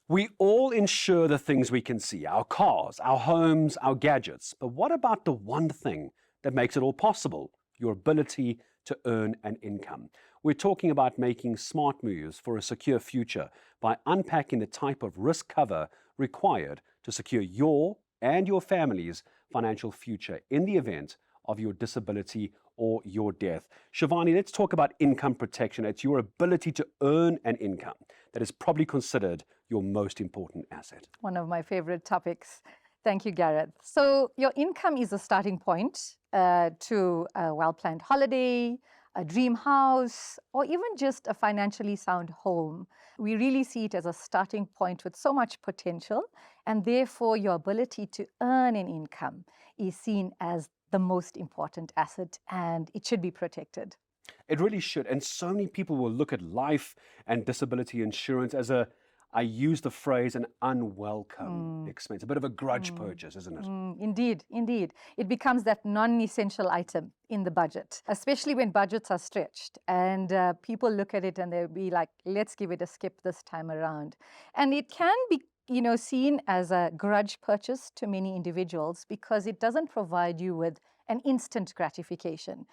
We all insure the things we can see, our cars, our homes, our gadgets. But what about the one thing that makes it all possible? Your ability to earn an income. We're talking about making smart moves for a secure future by unpacking the type of risk cover required to secure your and your family's financial future in the event of your disability or your death. Shivani, let's talk about income protection. It's your ability to earn an income that is probably considered your most important asset. One of my favorite topics. Thank you, Gareth. So your income is a starting point to a well-planned holiday, a dream house, or even just a financially sound home. We really see it as a starting point with so much potential, and therefore your ability to earn an income is seen as the most important asset, and it should be protected. It really should. And so many people will look at life and disability insurance as I use the phrase, an unwelcome expense, a bit of a grudge purchase, isn't it? Indeed, indeed. It becomes that non-essential item in the budget, especially when budgets are stretched and people look at it and they'll be like, let's give it a skip this time around. And it can be seen as a grudge purchase to many individuals because it doesn't provide you with an instant gratification.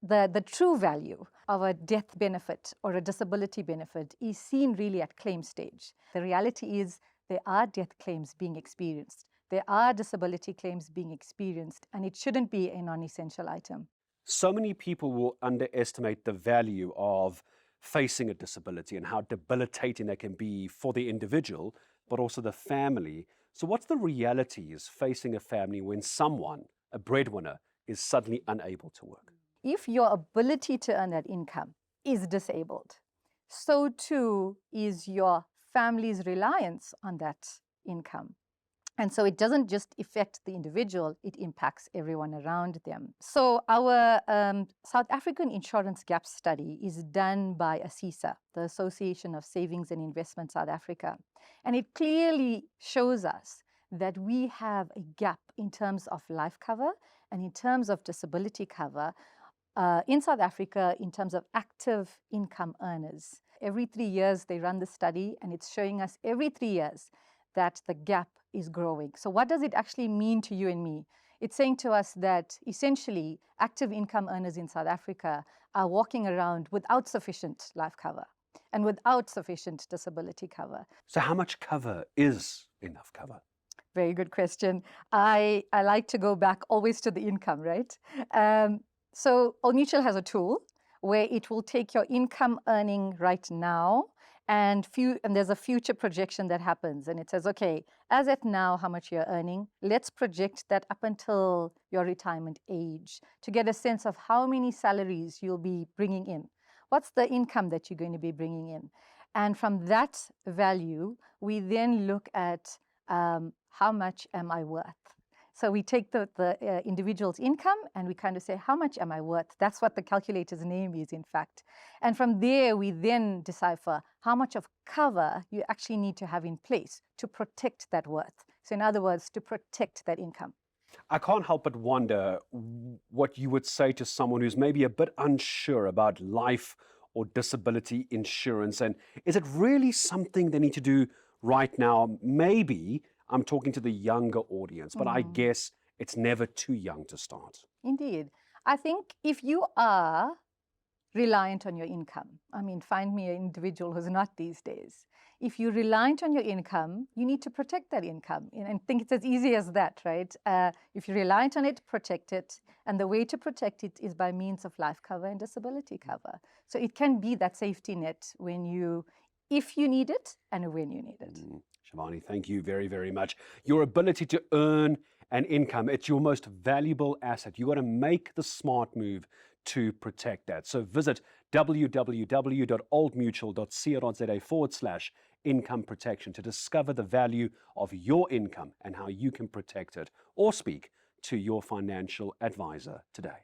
The true value of a death benefit or a disability benefit is seen really at claim stage. The reality is there are death claims being experienced. There are disability claims being experienced, and it shouldn't be a non-essential item. So many people will underestimate the value of facing a disability and how debilitating that can be for the individual, but also the family. So what's the realities facing a family when someone, a breadwinner, is suddenly unable to work? If your ability to earn that income is disabled, so too is your family's reliance on that income. And so it doesn't just affect the individual, it impacts everyone around them. So our South African Insurance Gap Study is done by ASISA, the Association of Savings and Investment South Africa. And it clearly shows us that we have a gap in terms of life cover and in terms of disability cover in South Africa in terms of active income earners. Every 3 years they run the study, and it's showing us every 3 years that the gap is growing. So what does it actually mean to you and me? It's saying to us that essentially active income earners in South Africa are walking around without sufficient life cover and without sufficient disability cover. So how much cover is enough cover? Very good question. I like to go back always to the income, right? So Old Mutual has a tool where it will take your income earning right now and there's a future projection that happens. And it says, okay, as at now, how much you're earning, let's project that up until your retirement age to get a sense of how many salaries you'll be bringing in. What's the income that you're going to be bringing in? And from that value, we then look at how much am I worth? So we take the individual's income and we kind of say, how much am I worth? That's what the calculator's name is, in fact. And from there, we then decipher how much of cover you actually need to have in place to protect that worth. So in other words, to protect that income. I can't help but wonder what you would say to someone who's maybe a bit unsure about life or disability insurance. And is it really something they need to do right now? Maybe I'm talking to the younger audience, but I guess it's never too young to start. Indeed. I think if you are reliant on your income, find me an individual who's not these days. If you're reliant on your income, you need to protect that income. And I think it's as easy as that, right? If you're reliant on it, protect it. And the way to protect it is by means of life cover and disability cover. So it can be that safety net if you need it and when you need it. Shivani, thank you very, very much. Your ability to earn an income, it's your most valuable asset. You got to make the smart move to protect that. So visit www.oldmutual.co.za/income protection to discover the value of your income and how you can protect it, or speak to your financial advisor today.